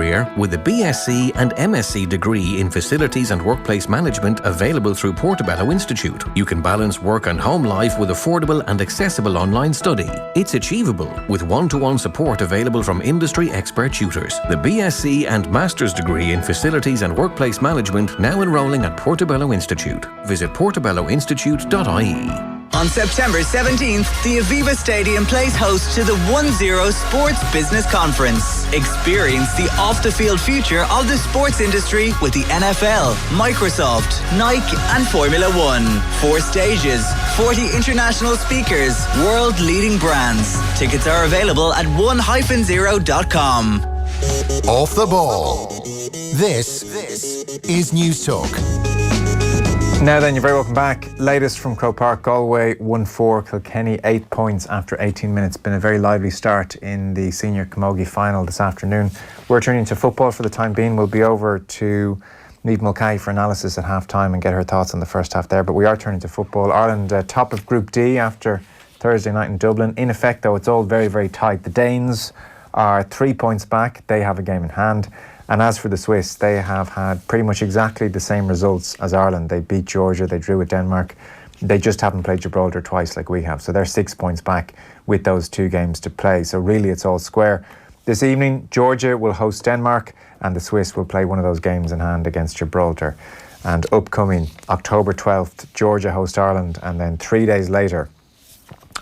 career with a BSc and MSc degree in Facilities and Workplace Management available through Portobello Institute. You can balance work and home life with affordable and accessible online study. It's achievable with one-to-one support available from industry expert tutors. The BSc and Master's degree in Facilities and Workplace Management now enrolling at Portobello Institute. Visit portobelloinstitute.ie. On September 17th, the Aviva Stadium plays host to the 1-0 Sports Business Conference. Experience the off-the-field future of the sports industry with the NFL, Microsoft, Nike and Formula One. 4 stages, 40 international speakers, world-leading brands. Tickets are available at 1-0.com. Off the ball. This is News Talk. Now then, you're very welcome back. Latest from Croke Park, Galway 1-4, Kilkenny 8 points after 18 minutes. Been a very lively start in the senior camogie final this afternoon. We're turning to football for the time being. We'll be over to Niamh Mulcahy for analysis at half time and get her thoughts on the first half there. But we are turning to football. Ireland top of Group D after Thursday night in Dublin. In effect, though, it's all very, very tight. The Danes are 3 points back. They have a game in hand. And as for the Swiss, they have had pretty much exactly the same results as Ireland. They beat Georgia, they drew with Denmark. They just haven't played Gibraltar twice like we have. So they're 6 points back with those 2 games to play. So really it's all square. This evening, Georgia will host Denmark and the Swiss will play one of those games in hand against Gibraltar. And upcoming October 12th, Georgia host Ireland, and then 3 days later,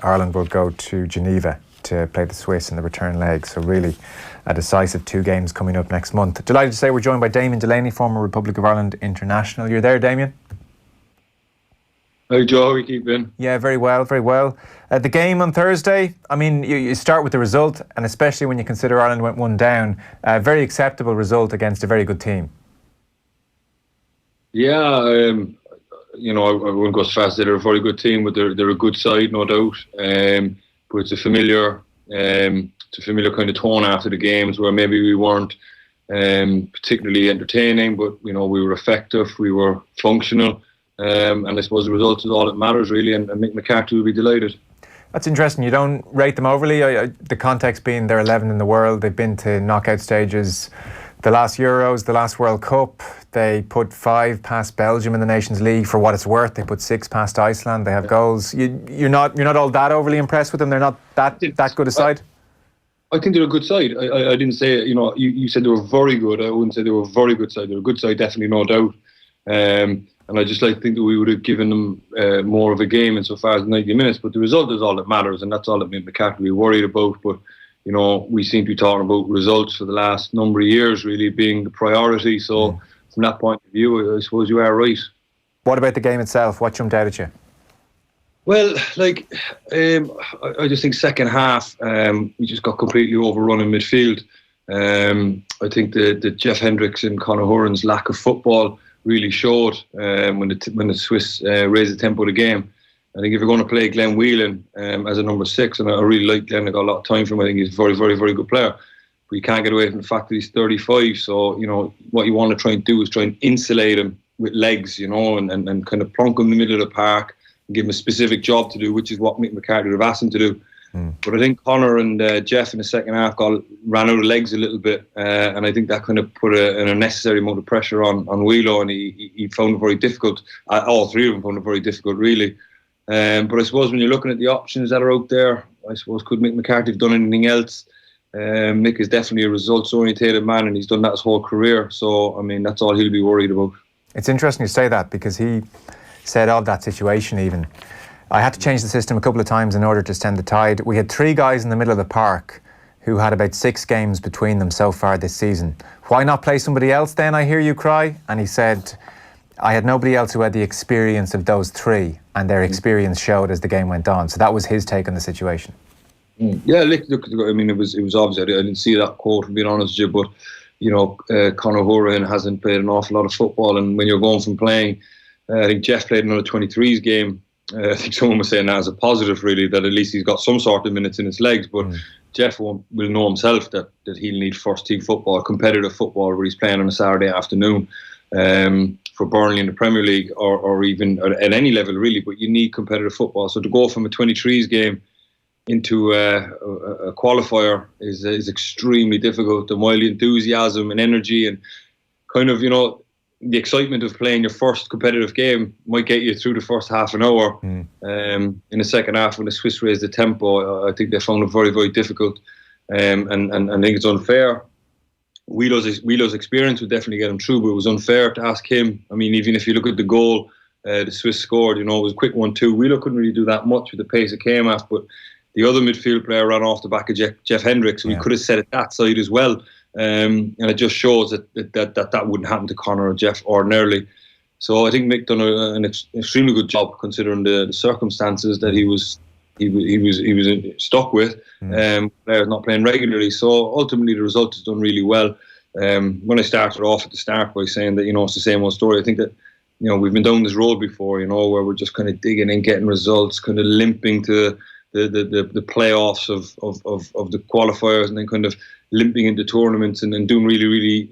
Ireland will go to Geneva to play the Swiss in the return leg. So really a decisive 2 games coming up next month. Delighted to say we're joined by Damien Delaney, former Republic of Ireland international. You're there, Damien? Hey Joe, how are you keeping? Yeah, very well, very well. The game on Thursday, I mean, you start with the result, and especially when you consider Ireland went 1 down, a very acceptable result against a very good team. Yeah, you know, I wouldn't go as fast as they're a very good team, but they're a good side, no doubt. But it's a familiar kind of tone after the games where maybe we weren't particularly entertaining, but you know, we were effective, we were functional, and I suppose the result is all that matters really. And Mick McCarthy will be delighted. That's interesting. You don't rate them overly. The context being they're 11 in the world. They've been to knockout stages. The last Euros, the last World Cup, they put 5 past Belgium in the Nations League. For what it's worth, they put 6 past Iceland. They have goals. You're not all that overly impressed with them. They're not that good a side. I think they're a good side. I didn't say, you know, you said they were very good. I wouldn't say they were a very good side. They're a good side, definitely, no doubt. And I just think that we would have given them more of a game insofar as 90 minutes. But the result is all that matters, and that's all that McCarthy will be worried about. But you know, we seem to be talking about results for the last number of years really being the priority. So from that point of view, I suppose you are right. What about the game itself? What jumped out at you? Well, I just think second half, we just got completely overrun in midfield. I think the Jeff Hendricks and Conor Horan's lack of football really showed when the Swiss raised the tempo of the game. I think if you're going to play Glenn Whelan as a number 6, and I really like Glenn, I got a lot of time for him. I think he's a very, very, very good player. But you can't get away from the fact that he's 35. So, you know, what you want to try and do is try and insulate him with legs, you know, and kind of plonk him in the middle of the park and give him a specific job to do, which is what Mick McCarthy would have asked him to do. But I think Conor and Jeff in the second half ran out of legs a little bit, and I think that kind of put an unnecessary amount of pressure on Wheelo, and he found it very difficult. All 3 of them found it very difficult, really. But I suppose when you're looking at the options that are out there, I suppose could Mick McCarthy have done anything else? Mick is definitely a results-orientated man, and he's done that his whole career. So, I mean, that's all he'll be worried about. It's interesting you say that, because he said of that situation even, I had to change the system a couple of times in order to stem the tide. We had 3 guys in the middle of the park who had about 6 games between them so far this season. Why not play somebody else then, I hear you cry? And he said, I had nobody else who had the experience of those 3, and their experience showed as the game went on. So that was his take on the situation. Yeah, look, I mean, it was obvious. I didn't see that quote, to be honest with you, but, you know, Conor Horan hasn't played an awful lot of football, and when you're going from playing, I think Jeff played another 23s game. I think someone was saying that as a positive, really, that at least he's got some sort of minutes in his legs, but Jeff will know himself that he'll need first-team football, competitive football, where he's playing on a Saturday afternoon. For Burnley in the Premier League or even at any level really, but you need competitive football. So to go from a 23s game into a qualifier is extremely difficult. And while the enthusiasm and energy and kind of, the excitement of playing your first competitive game might get you through the first half an hour. In the second half, when the Swiss raised the tempo, I think they found it very, very difficult. And I think it's unfair. Wheeler's experience would definitely get him through, but it was unfair to ask him. I mean, even if you look at the goal the Swiss scored, it was a quick 1-2. Wheeler couldn't really do that much with the pace it came at, but the other midfield player ran off the back of Jeff Hendricks, so he could have set it that side as well. And it just shows that wouldn't happen to Conor or Jeff ordinarily. So I think Mick done an extremely good job considering the circumstances that he was stuck with. Players not playing regularly. So ultimately the result is done really well. When I started off at the start by saying that it's the same old story, I think that we've been down this road before. Where we're just kind of digging in, getting results, kind of limping to the playoffs of the qualifiers, and then kind of limping into tournaments and then doing really, really,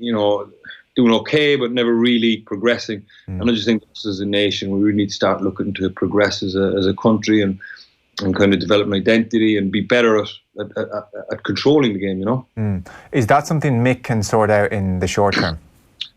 doing okay, but never really progressing. And I just think us as a nation, we really need to start looking to progress as a country and kind of develop an identity and be better at controlling the game, Is that something Mick can sort out in the short term?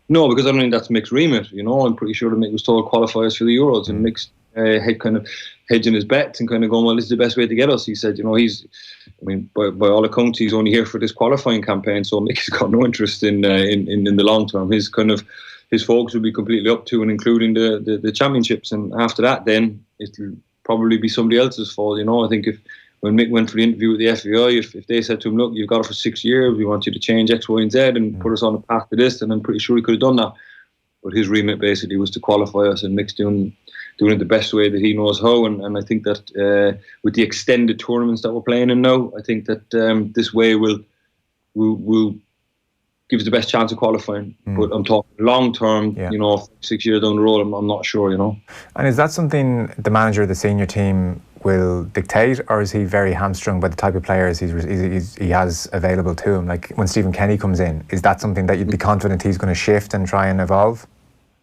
No, because I don't think that's Mick's remit. I'm pretty sure that Mick was told qualifiers for the Euros, and Mick's kind of hedging his bets and kind of going, well, this is the best way to get us. He said, by all accounts, he's only here for this qualifying campaign, so Mick has got no interest in the long term. His focus will be completely up to and including the championships, and after that, then it'll probably be somebody else's fault. I think when Mick went for the interview with the FAI, if they said to him, look, you've got it for 6 years, we want you to change X, Y, and Z and put us on a path to this, and I'm pretty sure he could have done that. But his remit basically was to qualify us, and Mick's doing it the best way that he knows how. And I think that with the extended tournaments that we're playing in now, I think that this way will give us the best chance of qualifying. But I'm talking long term, 6 years down the road, I'm not sure, And is that something the manager of the senior team will dictate, or is he very hamstrung by the type of players he has available to him? Like when Stephen Kenny comes in, is that something that you'd be confident he's going to shift and try and evolve?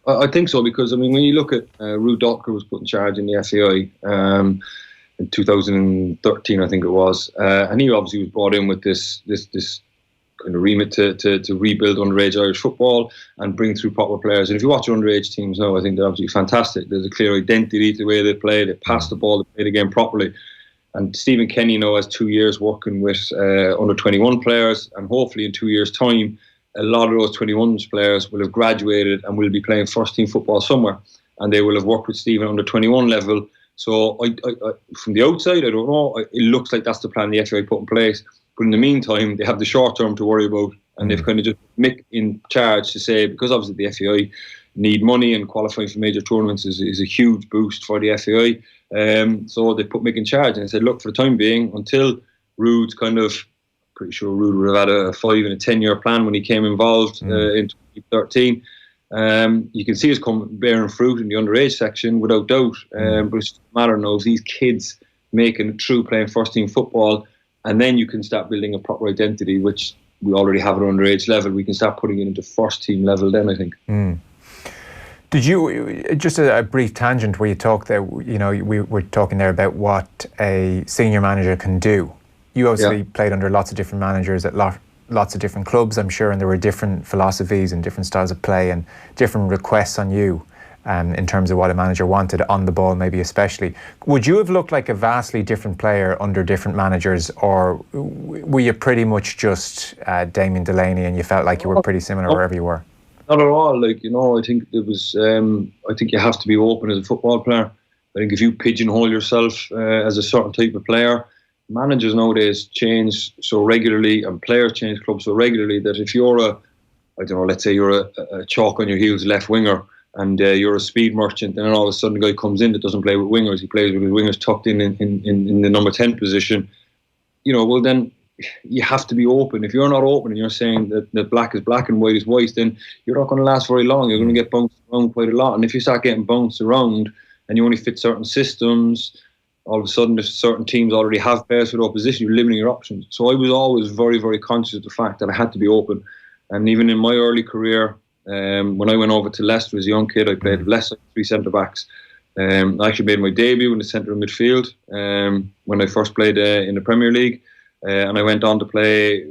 I think so, because when you look at Ruud Docker was put in charge in the FAI in 2013, I think it was, and he obviously was brought in with this kind of remit to rebuild underage Irish football and bring through proper players. And if you watch underage teams now, I think they're absolutely fantastic. There's a clear identity to the way they play. They pass the ball, they play the game properly. And Stephen Kenny now has 2 years working with under 21 players, and hopefully in 2 years' time, a lot of those 21s players will have graduated and will be playing first team football somewhere, and they will have worked with Stephen under 21 level. So I, from the outside, I don't know, it looks like that's the plan the FAI put in place. But in the meantime, they have the short term to worry about, and they've kind of just Mick in charge to say, because obviously the FAI need money, and qualifying for major tournaments is a huge boost for the FAI. So they put Mick in charge, and they said, look, for the time being, until Ruud's pretty sure Ruud would have had a 5 and a 10 year plan when he came involved in 2013. You can see it's bearing fruit in the underage section without doubt. But it's just a matter now of these kids making it through playing first team football, and then you can start building a proper identity, which we already have at underage level. We can start putting it into first team level then, I think. Did you, just a brief tangent where you talked there, we were talking there about what a senior manager can do. You obviously played under lots of different managers at lots of different clubs, I'm sure, and there were different philosophies and different styles of play and different requests on you in terms of what a manager wanted on the ball, maybe especially. Would you have looked like a vastly different player under different managers, or were you pretty much just Damien Delaney and you felt like you were pretty similar wherever you were? Not at all. I think it was. I think you have to be open as a football player. I think if you pigeonhole yourself as a certain type of player, managers nowadays change so regularly and players change clubs so regularly that if you're let's say you're a chalk on your heels left winger and you're a speed merchant, and then all of a sudden a guy comes in that doesn't play with wingers, he plays with his wingers tucked in the number 10 position, well then you have to be open. If you're not open and you're saying that black is black and white is white, then you're not going to last very long. You're going to get bounced around quite a lot. And if you start getting bounced around and you only fit certain systems, all of a sudden if certain teams already have players for the opposition, you're limiting your options. So I was always very, very conscious of the fact that I had to be open. And even in my early career, when I went over to Leicester as a young kid, I played with Leicester, 3 centre-backs. I actually made my debut in the centre of midfield when I first played in the Premier League, and I went on to play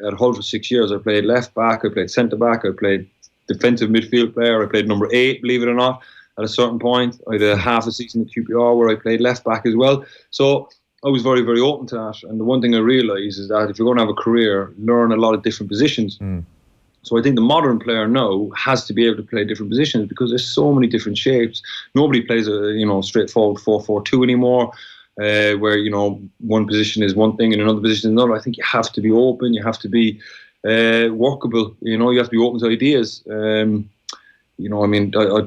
at Hull for 6 years. I played left back, I played centre back, I played defensive midfield player, I played number 8, believe it or not. At a certain point, I had a half a season at QPR where I played left back as well. So I was very, very open to that. And the one thing I realised is that if you're going to have a career, learn a lot of different positions. So I think the modern player now has to be able to play different positions because there's so many different shapes. Nobody plays a straightforward 4-4-2 anymore, where one position is one thing and another position is another. I think you have to be open. You have to be workable. You have to be open to ideas. I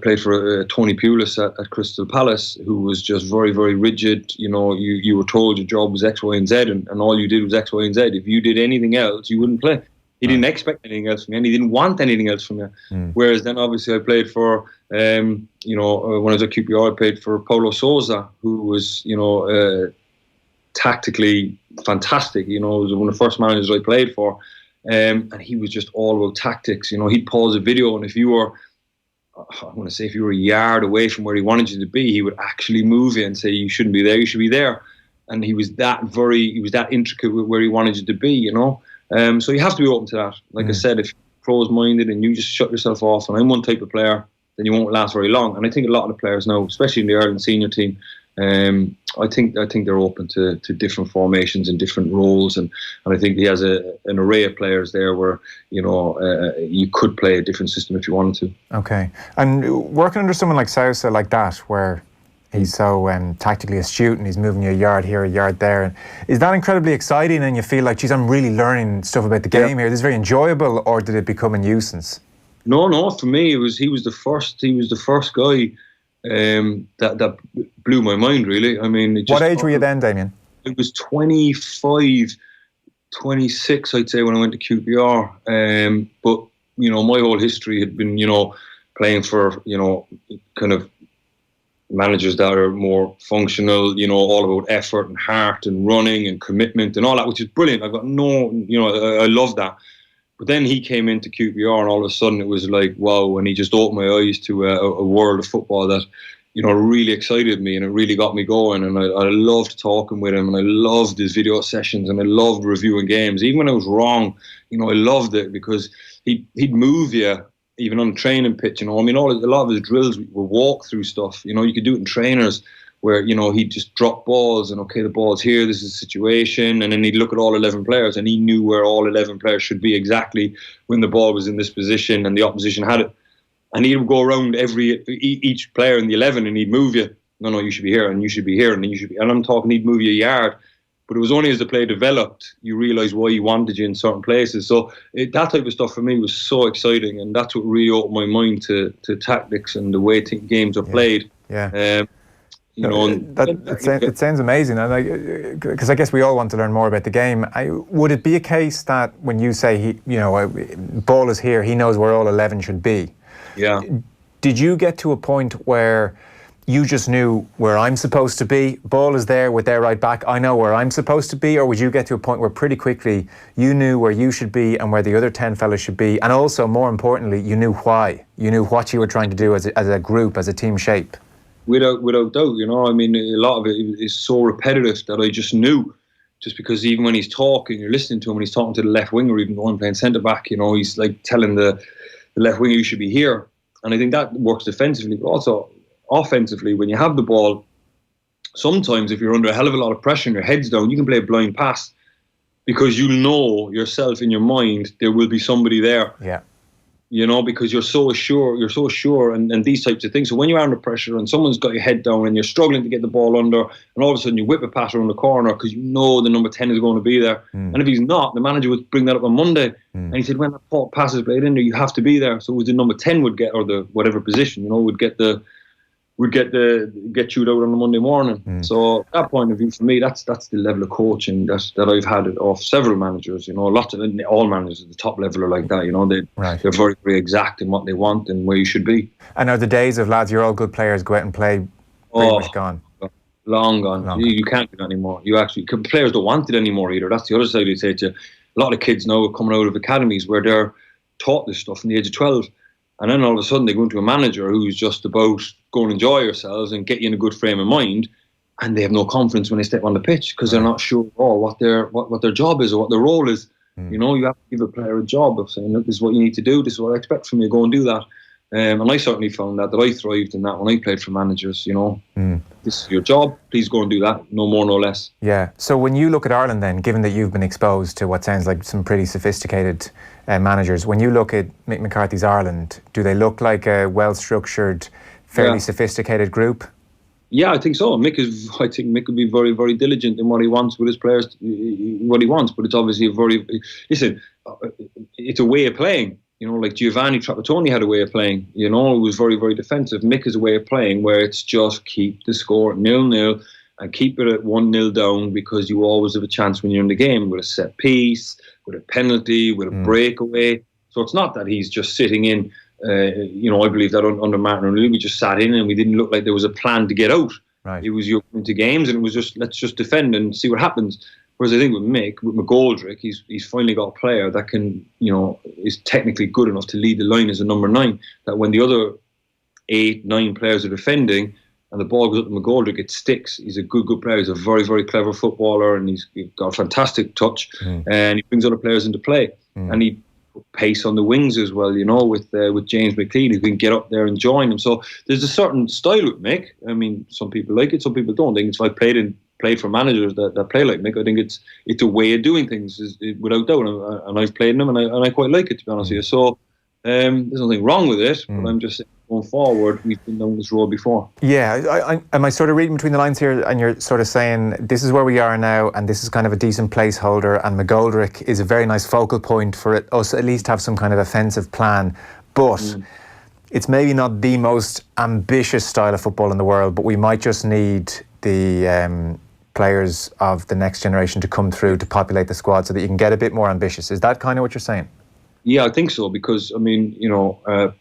played for Tony Pulis at Crystal Palace, who was just very, very rigid. You were told your job was X, Y, and Z, and all you did was X, Y, and Z. If you did anything else, you wouldn't play. He didn't expect anything else from you, and he didn't want anything else from you. Whereas then, obviously, I played for, when I was at QPR, I played for Paulo Sousa, who was, tactically fantastic. He was one of the first managers I played for, and he was just all about tactics. He'd pause a video, and if you were a yard away from where he wanted you to be, he would actually move you and say, you shouldn't be there, you should be there. And he was that intricate with where he wanted you to be, So you have to be open to that. Like I said, if you're closed-minded and you just shut yourself off, and I'm one type of player, then you won't last very long. And I think a lot of the players now, especially in the Ireland senior team, I think they're open to different formations and different roles, and I think he has an array of players there where you could play a different system if you wanted to. Okay, and working under someone like Sousa like that, where he's so tactically astute and he's moving you a yard here, a yard there, is that incredibly exciting? And you feel like, geez, I'm really learning stuff about the game here. This is very enjoyable, or did it become a nuisance? No. For me, he was the first guy. That blew my mind, really. I mean, what age were you then, Damien? I was 25, 26, I'd say, when I went to QPR. But my whole history had been, playing for, kind of managers that are more functional, all about effort and heart and running and commitment and all that, which is brilliant. I've got I love that. But then he came into QPR, and all of a sudden it was like, wow, and he just opened my eyes to a world of football that, really excited me, and it really got me going. And I loved talking with him, and I loved his video sessions, and I loved reviewing games. Even when I was wrong, I loved it because he'd move you, even on the training pitch. A lot of his drills were walk-through stuff. You could do it in trainers, where, he'd just drop balls and, okay, the ball's here, this is the situation. And then he'd look at all 11 players, and he knew where all 11 players should be exactly when the ball was in this position and the opposition had it. And he would go around each player in the 11, and he'd move you. No, you should be here, and you should be here, and you should be. And I'm talking, he'd move you a yard. But it was only as the play developed, you realise why he wanted you in certain places. So that type of stuff for me was so exciting, and that's what really opened my mind to tactics and the way games are played. It sounds amazing, and because I guess we all want to learn more about the game. Would it be a case that when you say ball is here, he knows where all 11 should be? Yeah. Did you get to a point where you just knew where I'm supposed to be? Ball is there with their right back, I know where I'm supposed to be? Or would you get to a point where pretty quickly you knew where you should be and where the other 10 fellas should be, and also, more importantly, you knew why? You knew what you were trying to do as a group, as a team shape? Without doubt, a lot of it is so repetitive that I just knew. Just because even when he's talking, you're listening to him, when he's talking to the left winger, even when playing centre back, he's like telling the left winger, you should be here. And I think that works defensively, but also offensively. When you have the ball, sometimes if you're under a hell of a lot of pressure and your head's down, you can play a blind pass because you know yourself in your mind there will be somebody there. Yeah. Because you're so sure and these types of things. So when you're under pressure and someone's got your head down and you're struggling to get the ball under, and all of a sudden you whip a pass around the corner because you know the number 10 is going to be there. And if he's not, the manager would bring that up on Monday. And he said, when that pass is played in there, you have to be there. So it was the number 10 would get, or the whatever position, would get chewed out on a Monday morning. So at that point of view, for me, that's the level of coaching that I've had off several managers. Lots of all managers at the top level are like that. They're very, very exact in what they want and where you should be. And are the days of, lads, you're all good players, go out and play, pretty much gone? Long gone. You can't do that anymore. Players don't want it anymore either. That's the other side I'd say to you. A lot of kids now are coming out of academies where they're taught this stuff from the age of 12. And then all of a sudden they go into a manager who's just about go and enjoy yourselves and get you in a good frame of mind, and they have no confidence when they step on the pitch because they're not sure what their job is or what their role is. You know, you have to give a player a job of saying, look, this is what you need to do, this is what I expect from you, go and do that. And I certainly found that I thrived in that when I played for managers, you know. This is your job, please go and do that, no more, no less. Yeah, so when you look at Ireland then, given that you've been exposed to what sounds like some pretty sophisticated managers, when you look at Mick McCarthy's Ireland, do they look like a well-structured, fairly sophisticated group? Yeah, I think so. I think Mick will be very, very diligent in what he wants with his players, what he wants. But it's obviously it's a way of playing. You know, like Giovanni Trapattoni had a way of playing. You know, it was very, very defensive. Mick has a way of playing where it's just keep the score at 0-0 and keep it at 1-0 down, because you always have a chance when you're in the game with a set piece, with a penalty, with a breakaway. So it's not that he's just sitting in. You know, I believe that under Martin O'Neill, we just sat in and we didn't look like there was a plan to get out. Right. It was you're into games and it was just, let's just defend and see what happens. Whereas I think with Mick, with McGoldrick, he's finally got a player that can, you know, is technically good enough to lead the line as a number 9. That when the other 8, 9 players are defending and the ball goes up to McGoldrick, it sticks. He's a good player. He's a very, very clever footballer, and he's got a fantastic touch, and he brings other players into play. And he pace on the wings as well, you know, with James McLean, who can get up there and join him. So there's a certain style with Mick. I mean, some people like it, some people don't. I think it's like played for managers that play like Mick. I think it's a way of doing things, without doubt. And I've played in them, and I quite like it, to be honest with you. So there's nothing wrong with it, but I'm just saying, going forward, we've been down this road before. Yeah, am I sort of reading between the lines here, and you're sort of saying this is where we are now, and this is kind of a decent placeholder, and McGoldrick is a very nice focal point for us at least have some kind of offensive plan, but it's maybe not the most ambitious style of football in the world, but we might just need the players of the next generation to come through to populate the squad so that you can get a bit more ambitious. Is that kind of what you're saying? Yeah, I think so, because, I mean, you know,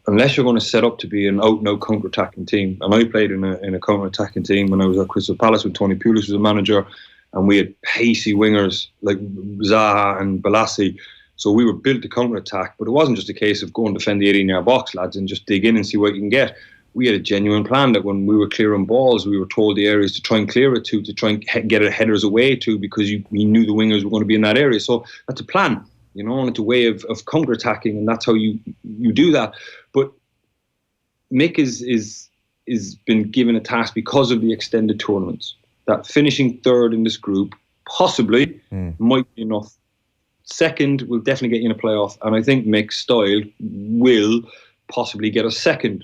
unless you're going to set up to be an out-and-out counter-attacking team, and I played in a counter-attacking team when I was at Crystal Palace with Tony Pulis was a manager, and we had pacey wingers like Zaha and Balassi, so we were built to counter-attack, but it wasn't just a case of go and defend the 18-yard box, lads, and just dig in and see what you can get. We had a genuine plan that when we were clearing balls, we were told the areas to try and clear it to try and get headers away to, because we knew the wingers were going to be in that area. So that's a plan. You know, and it's a way of counter-attacking, and that's how you do that. But Mick is been given a task because of the extended tournaments, that finishing third in this group possibly might be enough. Second will definitely get you in a playoff, and I think Mick's style will possibly get us second,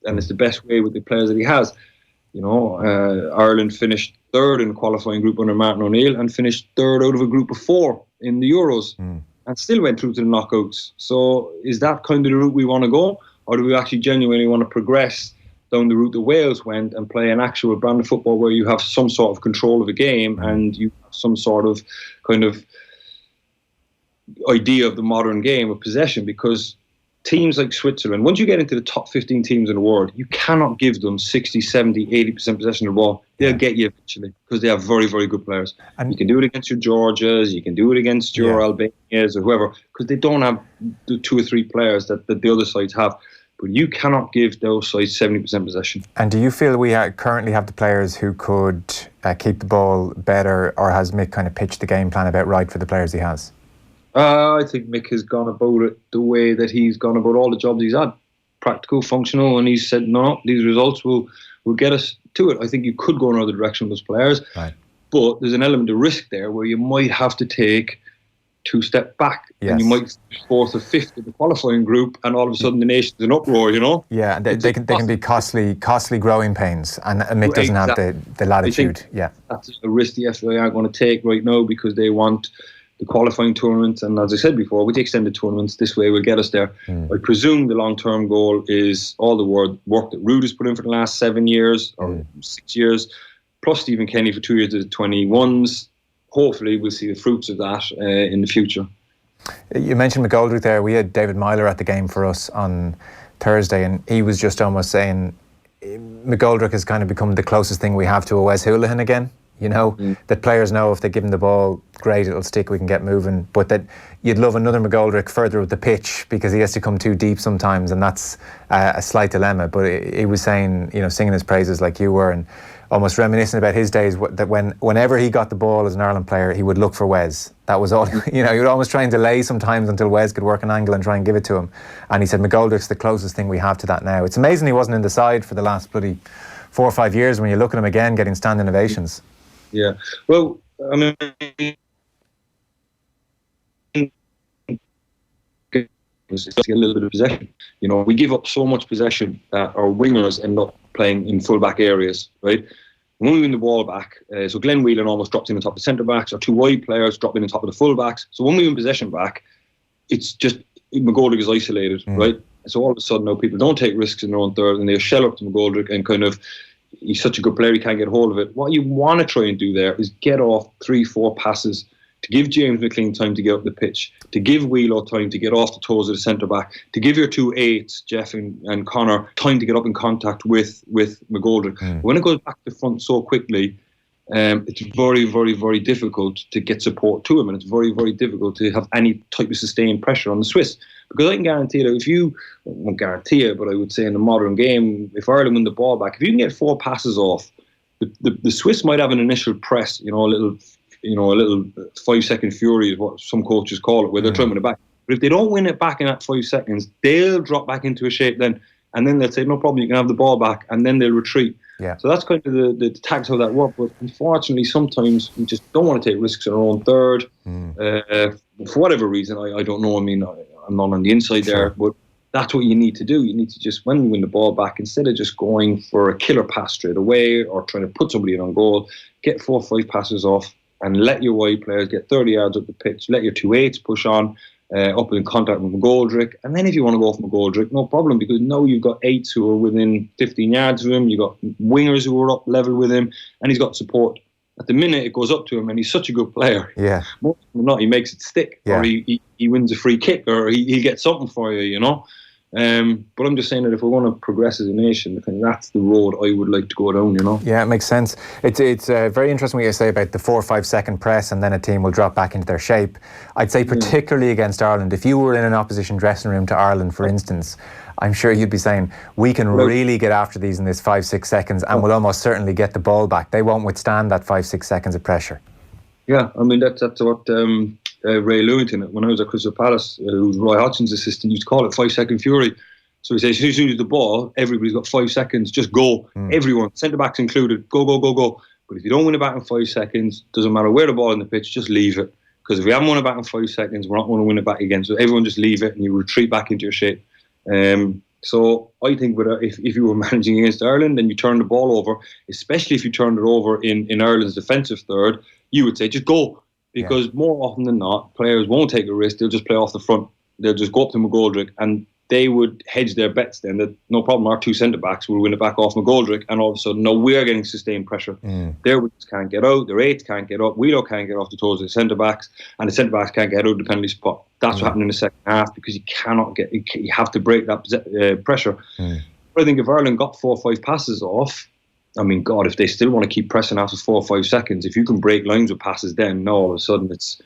and it's the best way with the players that he has. You know, Ireland finished third in the qualifying group under Martin O'Neill and finished third out of a group of 4 in the Euros. And still went through to the knockouts. So is that kind of the route we want to go? Or do we actually genuinely want to progress down the route that Wales went and play an actual brand of football where you have some sort of control of the game and you have some sort of kind of idea of the modern game of possession? Because teams like Switzerland, once you get into the top 15 teams in the world, you cannot give them 60, 70, 80% possession of the ball. They'll get you eventually because they have very, very good players. And you can do it against your Georgias, you can do it against your Albanias or whoever, because they don't have the 2 or 3 players that the other sides have. But you cannot give those sides 70% possession. And do you feel we currently have the players who could keep the ball better, or has Mick kind of pitched the game plan about right for the players he has? I think Mick has gone about it the way that he's gone about all the jobs he's had. Practical, functional, and he's said, no, these results will get us to it. I think you could go another direction with those players, but there's an element of risk there where you might have to take 2 steps back, and you might be 4th or 5th in the qualifying group, and all of a sudden the nation's in uproar, you know? Yeah, and they can be costly growing pains, and Mick doesn't have the latitude. That's a risk the FAI aren't going to take right now, because they want the qualifying tournament, and as I said before, with the extended tournaments, this way will get us there. I presume the long-term goal is all the work that Ruud has put in for the last 7 years or 6 years, plus Stephen Kenny for 2 years of the 21s. Hopefully we'll see the fruits of that in the future. You mentioned McGoldrick there. We had David Myler at the game for us on Thursday, and he was just almost saying McGoldrick has kind of become the closest thing we have to a Wes Hoolahan again. that players know if they give him the ball, great, it'll stick, we can get moving, but that you'd love another McGoldrick further up the pitch because he has to come too deep sometimes, and that's a slight dilemma. But he was saying, singing his praises like you were, and almost reminiscent about his days, that whenever he got the ball as an Ireland player, he would look for Wes. That was all. He would almost try and delay sometimes until Wes could work an angle and try and give it to him. And he said McGoldrick's the closest thing we have to that now. It's amazing he wasn't in the side for the last bloody 4 or 5 years when you look at him again getting standing ovations. Yeah. Well, I mean, it's a little bit of possession. We give up so much possession that our wingers end up playing in full-back areas, right? When we win the ball back, so Glenn Whelan almost drops in on top of the centre-backs, or two wide players drop in on top of the full-backs. So when we win possession back, it's just McGoldrick is isolated, right? So all of a sudden now people don't take risks in their own third, and they shell up to McGoldrick and kind of, he's such a good player, he can't get hold of it. What you want to try and do there is get off 3-4 passes to give James McLean time to get up the pitch, to give Wheelo time to get off the toes of the centre-back, to give your two eights, Jeff and Connor, time to get up in contact with McGoldrick. When it goes back to front so quickly, it's very, very, very difficult to get support to him, and it's very, very difficult to have any type of sustained pressure on the Swiss. Because I can guarantee that I won't guarantee it, but I would say in the modern game, if Ireland win the ball back, if you can get 4 passes off, the Swiss might have an initial press, a little 5-second fury is what some coaches call it, where they're trying to win it back. But if they don't win it back in that 5 seconds, they'll drop back into a shape then, and then they'll say, no problem, you can have the ball back, and then they'll retreat. Yeah. So that's kind of the tactics how that works. But unfortunately, sometimes we just don't want to take risks in our own third. For whatever reason, I don't know. I mean, I'm not on the inside there, but that's what you need to do. You need to just, when you win the ball back, instead of just going for a killer pass straight away or trying to put somebody in on goal, get 4 or 5 passes off and let your wide players get 30 yards up the pitch. Let your two eights push on up in contact with McGoldrick. And then if you want to go off McGoldrick, no problem, because now you've got eights who are within 15 yards of him. You've got wingers who are up level with him, and he's got support. At the minute, it goes up to him, and he's such a good player. Yeah. More than not, he makes it stick, or he wins a free kick, or he gets something for you, But I'm just saying that if we're going to progress as a nation, I think that's the road I would like to go down, Yeah, it makes sense. It's very interesting what you say about the 4 or 5 second press, and then a team will drop back into their shape. I'd say particularly against Ireland, if you were in an opposition dressing room to Ireland, for instance, I'm sure you'd be saying, we can really get after these in this 5-6 seconds, and we'll almost certainly get the ball back. They won't withstand that 5-6 seconds of pressure. Yeah, I mean, that's what Ray Lewington, when I was at Crystal Palace, who was Roy Hodgson's assistant, used to call it 5-second fury. So he says, as soon as the ball, everybody's got 5 seconds, just go. Everyone, centre-backs included, go, go, go, go. But if you don't win it back in 5 seconds, doesn't matter where the ball in the pitch, just leave it. Because if we haven't won it back in 5 seconds, we're not going to win it back again. So everyone just leave it and you retreat back into your shape. So I think if you were managing against Ireland and you turn the ball over, especially if you turned it over in Ireland's defensive third, you would say just go. Because more often than not, players won't take a risk. They'll just play off the front. They'll just go up to McGoldrick, and they would hedge their bets then that no problem, our 2 centre-backs will win it back off McGoldrick, and all of a sudden, no, we're getting sustained pressure. Their wings can't get out, their eights can't get up, Wheelo can't get off the toes of the centre-backs, and the centre-backs can't get out of the penalty spot. That's what happened in the second half, because you have to break that pressure. But I think if Ireland got 4 or 5 passes off, I mean, God, if they still want to keep pressing after 4 or 5 seconds, if you can break lines with passes, then no, all of a sudden it's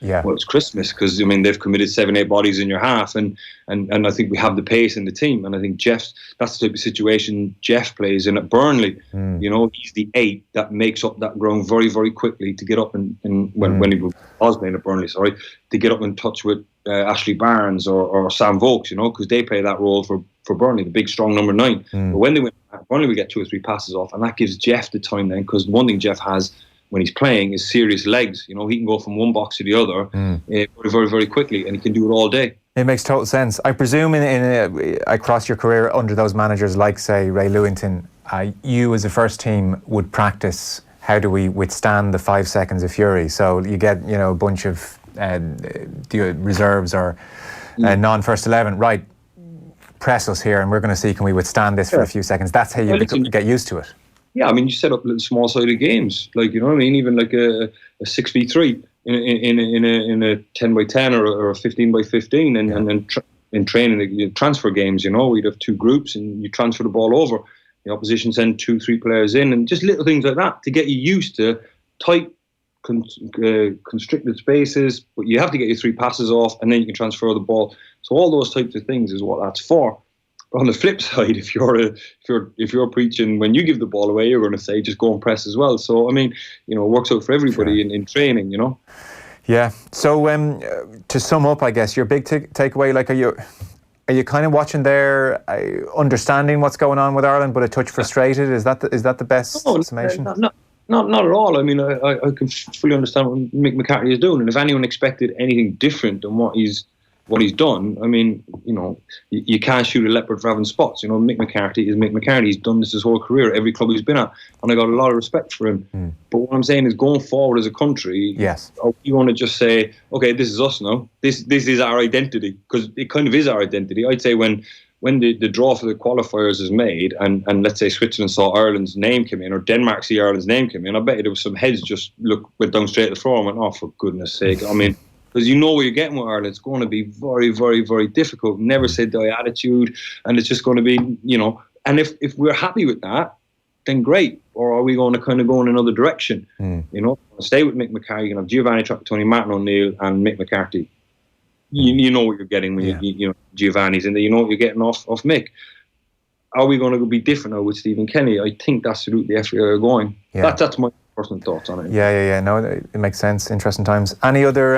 Christmas, because I mean they've committed 7-8 bodies in your half, and I think we have the pace in the team, and I think that's the type of situation Jeff plays in at Burnley. He's the 8 that makes up that ground very, very quickly to get up when he was playing at Burnley, to get up in touch with Ashley Barnes or Sam Vokes, because they play that role for Burnley, the big strong number 9. But when they win, Burnley we get 2 or 3 passes off, and that gives Jeff the time then, because one thing Jeff has when he's playing is serious legs. He can go from one box to the other very, very, very quickly, and he can do it all day. It makes total sense. I presume across your career under those managers like, say, Ray Lewington, you as a first team would practice how do we withstand the 5 seconds of fury. So you get a bunch of reserves or non-first 11, right? Press us here, and we're going to see can we withstand this for a few seconds. That's how you get used to it. Yeah, I mean, you set up little small-sided games, like even like a 6v3 in a 10x10 or a 15x15, and then in training, transfer games. We'd have 2 groups, and you transfer the ball over. The opposition send 2-3 players in, and just little things like that to get you used to tight, constricted spaces, but you have to get your 3 passes off, and then you can transfer the ball. So all those types of things is what that's for. But on the flip side, if you're preaching when you give the ball away, you're going to say just go and press as well. So I mean, it works out for everybody in training. Yeah. So to sum up, I guess your big takeaway, like, are you kind of watching there, understanding what's going on with Ireland, but a touch frustrated? Is that the best summation? Not at all. I mean, I can fully understand what Mick McCarthy is doing, and if anyone expected anything different than what he's done, I mean, you can't shoot a leopard for having spots. Mick McCarthy is Mick McCarthy. He's done this his whole career, every club he's been at, and I got a lot of respect for him. But what I'm saying is, going forward as a country, you want to just say, okay, this is us now. This is our identity, because it kind of is our identity. I'd say when the draw for the qualifiers is made, and let's say Switzerland saw Ireland's name come in, or Denmark see Ireland's name come in, I bet there was some heads just went down straight to the floor and went, oh, for goodness sake. I mean, because what you're getting with Ireland. It's going to be very, very, very difficult. Never say die attitude, and it's just going to be, and if we're happy with that, then great. Or are we going to kind of go in another direction? Stay with Mick McCarthy. You can have Giovanni Trapattoni, Martin O'Neill, and Mick McCarthy. You know what you're getting when you Giovanni's in there. You know what you're getting off Mick. Are we going to be different now with Stephen Kenny? I think that's the route the FA are going. Yeah. That's my personal thoughts on it. Yeah. No, it makes sense. Interesting times. Any other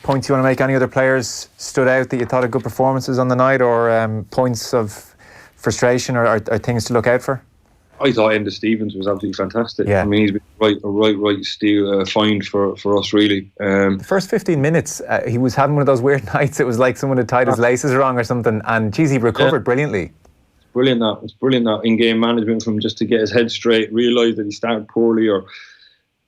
points you want to make? Any other players stood out that you thought of good performances on the night, or points of frustration, or things to look out for? I thought Enda Stevens was absolutely fantastic. Yeah. I mean, he's been a right steal find for us, really. The first 15 minutes, he was having one of those weird nights. It was like someone had tied his laces wrong or something, and geez, he recovered brilliantly. It's brilliant that in-game management from just to get his head straight, realise that he started poorly, or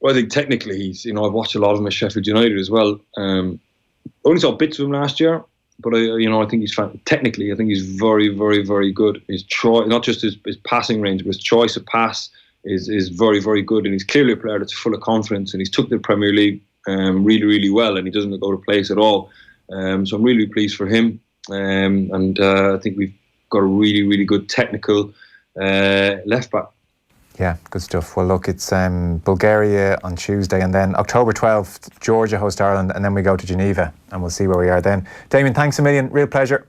I think technically he's, I've watched a lot of him at Sheffield United as well. Only saw bits of him last year, but I think he's technically, I think he's very, very, very good. His choice, not just his passing range, but his choice of pass is very, very good, and he's clearly a player that's full of confidence, and he's took the Premier League really, really well, and he doesn't look out of place at all. So I'm really pleased for him, and I think we've got a really, really good technical left back. Yeah, good stuff. Well, look, it's Bulgaria on Tuesday, and then October 12th, Georgia host Ireland, and then we go to Geneva, and we'll see where we are then. Damien, thanks a million. Real pleasure.